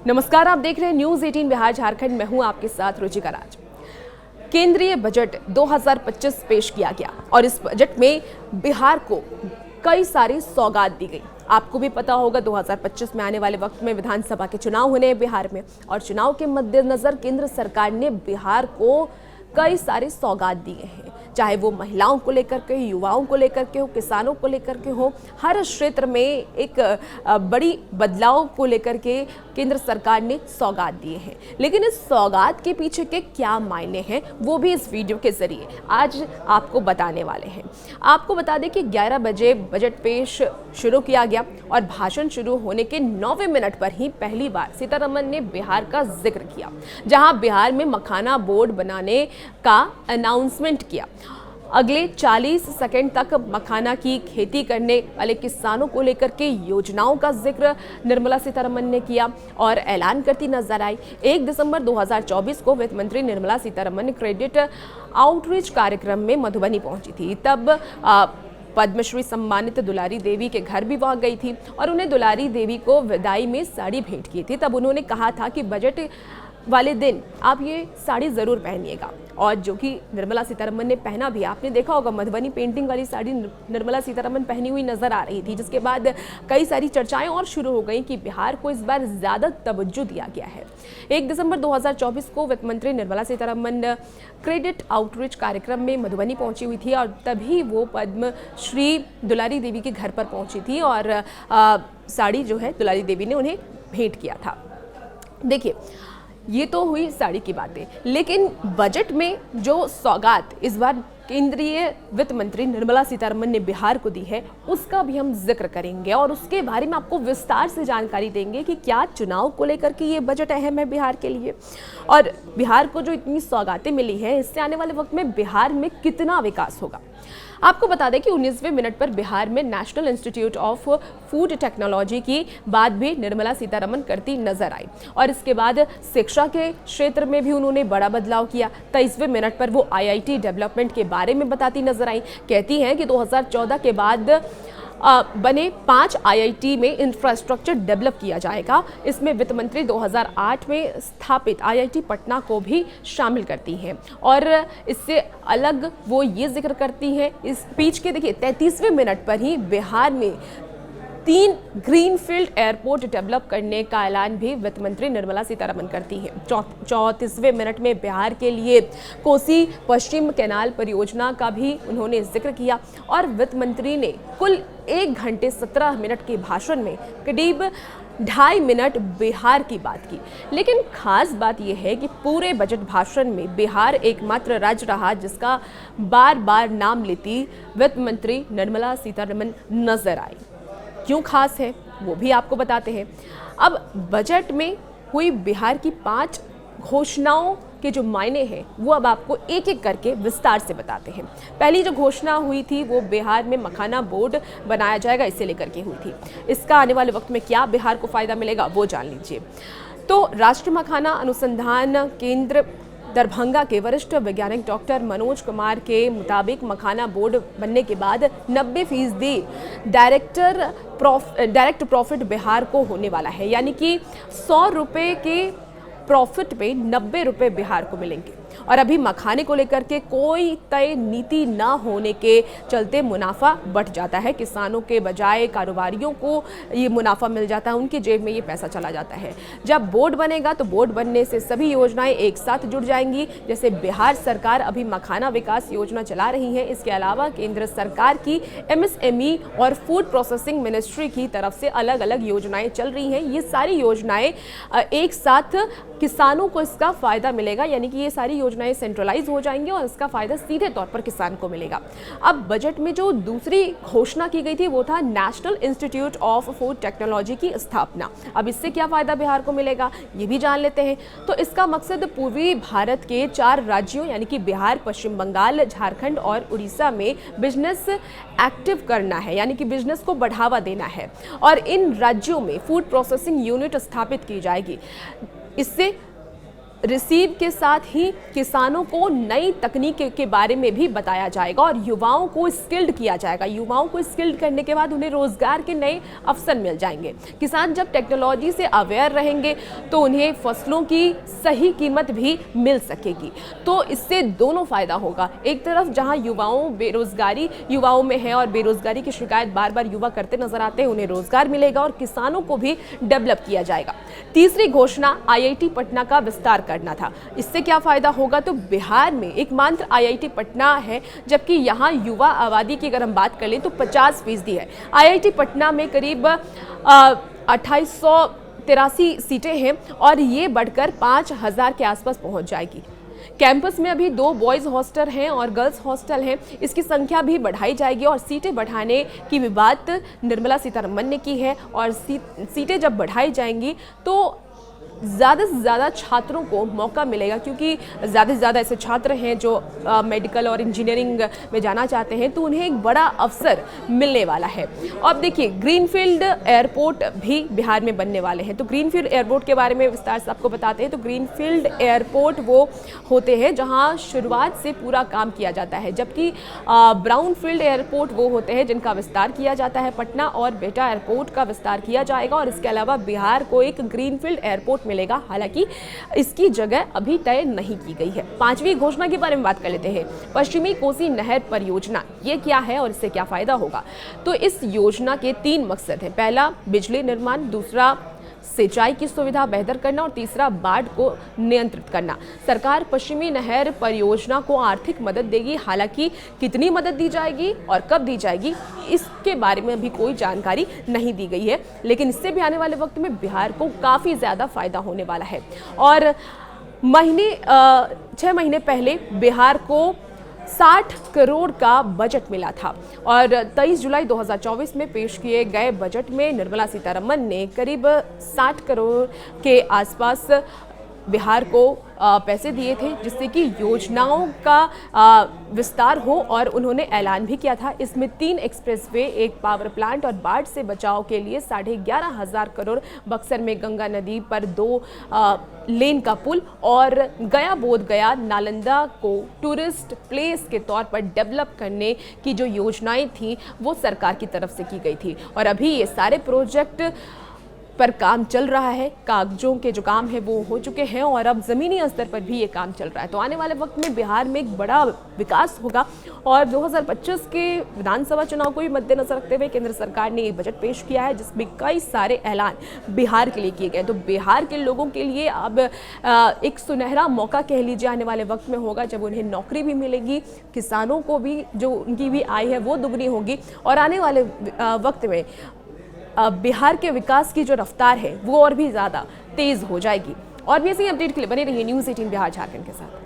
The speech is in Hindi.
नमस्कार, आप देख रहे हैं न्यूज 18 बिहार झारखंड। मैं हूं आपके साथ रुचिका राज। केंद्रीय बजट 2025 पेश किया गया और इस बजट में बिहार को कई सारी सौगात दी गई। आपको भी पता होगा 2025 में आने वाले वक्त में विधानसभा के चुनाव होने हैं बिहार में, और चुनाव के मद्देनजर केंद्र सरकार ने बिहार को कई सारे सौगात दिए हैं, चाहे वो महिलाओं को लेकर के, युवाओं को लेकर के हो, किसानों को लेकर के हो। हर क्षेत्र में एक बड़ी बदलाव को लेकर के केंद्र सरकार ने सौगात दिए हैं। लेकिन इस सौगात के पीछे के क्या मायने हैं, वो भी इस वीडियो के जरिए आज आपको बताने वाले हैं। आपको बता दें कि 11 बजे बजट पेश शुरू किया गया और भाषण शुरू होने के 9वें मिनट पर ही पहली बार सीतारमण ने बिहार का जिक्र किया, जहां बिहार में मखाना बोर्ड बनाने का अनाउंसमेंट किया। अगले 40 सेकंड तक मखाना की खेती करने वाले किसानों को लेकर के योजनाओं का जिक्र निर्मला सीतारमण ने किया और ऐलान करती नजर आई। 1 दिसंबर 2024 को वित्त मंत्री निर्मला सीतारमण क्रेडिट आउटरीच कार्यक्रम में मधुबनी पहुंची थी। तब पद्मश्री सम्मानित दुलारी देवी के घर भी वहां गई थी और उन्हें दुलारी देवी को विदाई में साड़ी भेंट की थी। तब उन्होंने कहा था कि बजट वाले दिन आप ये साड़ी जरूर पहनिएगा, और जो कि निर्मला सीतारमण ने पहना भी। आपने देखा होगा मधुबनी पेंटिंग वाली साड़ी निर्मला सीतारमण पहनी हुई नजर आ रही थी, जिसके बाद कई सारी चर्चाएं और शुरू हो गई कि बिहार को इस बार ज्यादा तवज्जो दिया गया है। 1 दिसंबर 2024 को वित्त मंत्री निर्मला सीतारमण क्रेडिट आउटरीच कार्यक्रम में मधुबनी पहुंची हुई थी और तभी वो पद्मश्री दुलारी देवी के घर पर पहुंची थी और साड़ी जो है दुलारी देवी ने उन्हें भेंट किया था। देखिए, ये तो हुई साड़ी की बातें, लेकिन बजट में जो सौगात इस बार केंद्रीय वित्त मंत्री निर्मला सीतारमण ने बिहार को दी है, उसका भी हम जिक्र करेंगे और उसके बारे में आपको विस्तार से जानकारी देंगे कि क्या चुनाव को लेकर के ये बजट अहम है बिहार के लिए, और बिहार को जो इतनी सौगातें मिली हैं, इससे आने वाले वक्त में बिहार में कितना विकास होगा। आपको बता दें कि 19वें मिनट पर बिहार में national institute of food technology की बात भी निर्मला सीतारमण करती नजर आई और इसके बाद शिक्षा के क्षेत्र में भी उन्होंने बड़ा बदलाव किया। 23वें मिनट पर वो IIT डेवलपमेंट के बारे में बताती नजर आई। कहती हैं कि 2014 के बाद बने 5 IIT में इंफ्रास्ट्रक्चर डेवलप किया जाएगा। इसमें वित्त मंत्री 2008 में स्थापित IIT पटना को भी शामिल करती हैं और इससे अलग वो ये जिक्र करती हैं इस स्पीच के। देखिए, 33वें मिनट पर ही बिहार में 3 ग्रीनफील्ड एयरपोर्ट डेवलप करने का ऐलान भी वित्त मंत्री निर्मला सीतारमण करती हैं। 34वें मिनट में बिहार के लिए कोसी पश्चिम कैनाल परियोजना का भी उन्होंने जिक्र किया और वित्त मंत्री ने कुल 1 घंटे 17 मिनट के भाषण में करीब 2.5 मिनट बिहार की बात की। लेकिन खास बात यह है कि पूरे बजट भाषण में बिहार एकमात्र राज्य रहा जिसका बार बार नाम लेती वित्त मंत्री निर्मला सीतारमण नजर आई। क्यों खास है वो भी आपको बताते हैं। अब बजट में हुई बिहार की 5 घोषणाओं के जो मायने हैं वो अब आपको एक एक करके विस्तार से बताते हैं। पहली जो घोषणा हुई थी वो बिहार में मखाना बोर्ड बनाया जाएगा, इसे लेकर के हुई थी। इसका आने वाले वक्त में क्या बिहार को फायदा मिलेगा वो जान लीजिए। तो राष्ट्रीय मखाना अनुसंधान केंद्र दरभंगा के वरिष्ठ वैज्ञानिक डॉक्टर मनोज कुमार के मुताबिक मखाना बोर्ड बनने के बाद 90% डायरेक्ट प्रॉफिट बिहार को होने वाला है, यानी कि 100 रुपये के प्रॉफिट में 90 रुपये बिहार को मिलेंगे। और अभी मखाने को लेकर के कोई तय नीति न होने के चलते मुनाफा बढ़ जाता है। किसानों के बजाय कारोबारियों को ये मुनाफा मिल जाता है, उनके जेब में ये पैसा चला जाता है। जब बोर्ड बनेगा तो बोर्ड बनने से सभी योजनाएं एक साथ जुड़ जाएंगी। जैसे बिहार सरकार अभी मखाना विकास योजना चला रही है, इसके अलावा केंद्र सरकार की MSME और फूड प्रोसेसिंग मिनिस्ट्री की तरफ से अलग अलग योजनाएं चल रही हैं। ये सारी योजनाएं एक साथ किसानों को इसका फायदा मिलेगा, यानी कि ये सारी योजनाएं सेंट्रलाइज हो जाएंगी और इसका फायदा सीधे तौर पर किसान को मिलेगा। अब बजट में जो दूसरी घोषणा की गई थी वो था national institute of food technology की स्थापना। अब इससे क्या फायदा बिहार को मिलेगा ये भी जान लेते हैं। तो इसका मकसद पूर्वी भारत के 4 राज्यों यानी कि बिहार, पश्चिम बंगाल, झारखंड और उड़ीसा में बिजनेस एक्टिव करना है, यानी कि बिजनेस को बढ़ावा देना है और इन राज्यों में फूड प्रोसेसिंग यूनिट स्थापित की जाएगी। इससे रिसीव के साथ ही किसानों को नई तकनीक के बारे में भी बताया जाएगा और युवाओं को स्किल्ड किया जाएगा। युवाओं को स्किल्ड करने के बाद उन्हें रोजगार के नए अवसर मिल जाएंगे। किसान जब टेक्नोलॉजी से अवेयर रहेंगे तो उन्हें फसलों की सही कीमत भी मिल सकेगी। तो इससे दोनों फायदा होगा। एक तरफ जहां बेरोजगारी युवाओं में है और बेरोजगारी की शिकायत बार बार युवा करते नजर आते हैं, उन्हें रोजगार मिलेगा और किसानों को भी डेवलप किया जाएगा। तीसरी घोषणा IIT पटना का विस्तार करना था। इससे क्या फायदा होगा? तो बिहार में एकमात्र IIT पटना है, जबकि यहाँ युवा आबादी की अगर हम बात कर लें तो 50% है। IIT पटना में करीब 2883 सीटें हैं और ये बढ़कर 5000 के आसपास पहुंच जाएगी। कैंपस में अभी 2 बॉयज़ हॉस्टल हैं और गर्ल्स हॉस्टल हैं। इसकी संख्या भी बढ़ाई जाएगी और सीटें बढ़ाने की भी बात निर्मला सीतारमण ने की है। और सीटें जब बढ़ाई जाएंगी तो ज़्यादा से ज़्यादा छात्रों को मौका मिलेगा, क्योंकि ज़्यादा से ज़्यादा ऐसे छात्र हैं जो मेडिकल और इंजीनियरिंग में जाना चाहते हैं, तो उन्हें एक बड़ा अवसर मिलने वाला है। अब देखिए, ग्रीनफील्ड एयरपोर्ट भी बिहार में बनने वाले हैं। तो ग्रीनफील्ड एयरपोर्ट के बारे में विस्तार से आपको बताते हैं। तो ग्रीनफील्ड एयरपोर्ट वो होते हैं जहां शुरुआत से पूरा काम किया जाता है, जबकि ब्राउनफील्ड एयरपोर्ट वो होते हैं जिनका विस्तार किया जाता है। पटना और बेटा एयरपोर्ट का विस्तार किया जाएगा और इसके अलावा बिहार को एक ग्रीनफील्ड एयरपोर्ट मिलेगा। हालांकि इसकी जगह अभी तय नहीं की गई है। 5वीं घोषणा के बारे में बात कर लेते हैं। पश्चिमी कोसी नहर परियोजना, ये क्या है और इससे क्या फायदा होगा? तो इस योजना के 3 मकसद हैं। पहला, बिजली निर्माण, दूसरा, सिंचाई की सुविधा बेहतर करना और तीसरा, बाढ़ को नियंत्रित करना। सरकार पश्चिमी नहर परियोजना को आर्थिक मदद देगी। हालांकि कितनी मदद दी जाएगी और कब दी जाएगी, इसके बारे में अभी कोई जानकारी नहीं दी गई है, लेकिन इससे भी आने वाले वक्त में बिहार को काफ़ी ज़्यादा फायदा होने वाला है। और 6 महीने पहले बिहार को 60 करोड़ का बजट मिला था और 23 जुलाई 2024 में पेश किए गए बजट में निर्मला सीतारमण ने करीब 60 करोड़ के आसपास बिहार को पैसे दिए थे, जिससे कि योजनाओं का विस्तार हो। और उन्होंने ऐलान भी किया था, इसमें 3 एक्सप्रेसवे, 1 पावर प्लांट और बाढ़ से बचाव के लिए 11,500 करोड़, बक्सर में गंगा नदी पर 2 लेन का पुल और गया बोध गया नालंदा को टूरिस्ट प्लेस के तौर पर डेवलप करने की जो योजनाएं थी वो सरकार की तरफ से की गई थी। और अभी ये सारे प्रोजेक्ट पर काम चल रहा है। कागजों के जो काम है वो हो चुके हैं और अब ज़मीनी स्तर पर भी ये काम चल रहा है। तो आने वाले वक्त में बिहार में एक बड़ा विकास होगा और 2025 के विधानसभा चुनाव को भी मद्देनजर रखते हुए केंद्र सरकार ने ये बजट पेश किया है, जिसमें कई सारे ऐलान बिहार के लिए किए गए। तो बिहार के लोगों के लिए अब एक सुनहरा मौका कह लीजिए आने वाले वक्त में होगा, जब उन्हें नौकरी भी मिलेगी, किसानों को भी जो उनकी भी आय है वो दुगनी होगी और आने वाले वक्त में बिहार के विकास की जो रफ्तार है वो और भी ज़्यादा तेज़ हो जाएगी। और भी ऐसी अपडेट के लिए बने रहिए न्यूज़ 18 बिहार झारखंड के साथ।